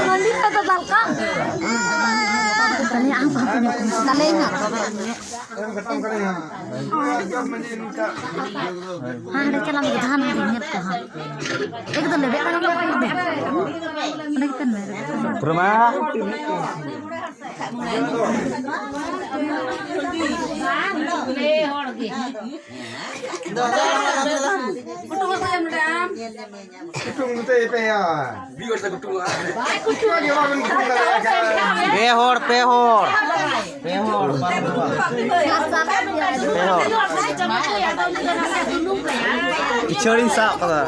Nanti kata talkam. Tadi apa punya talenya? Ada celang tahan ingat tahan. Kita lebih kan lebih. Mana kita lebih. Rumah. Pehor. Icorin sak kata.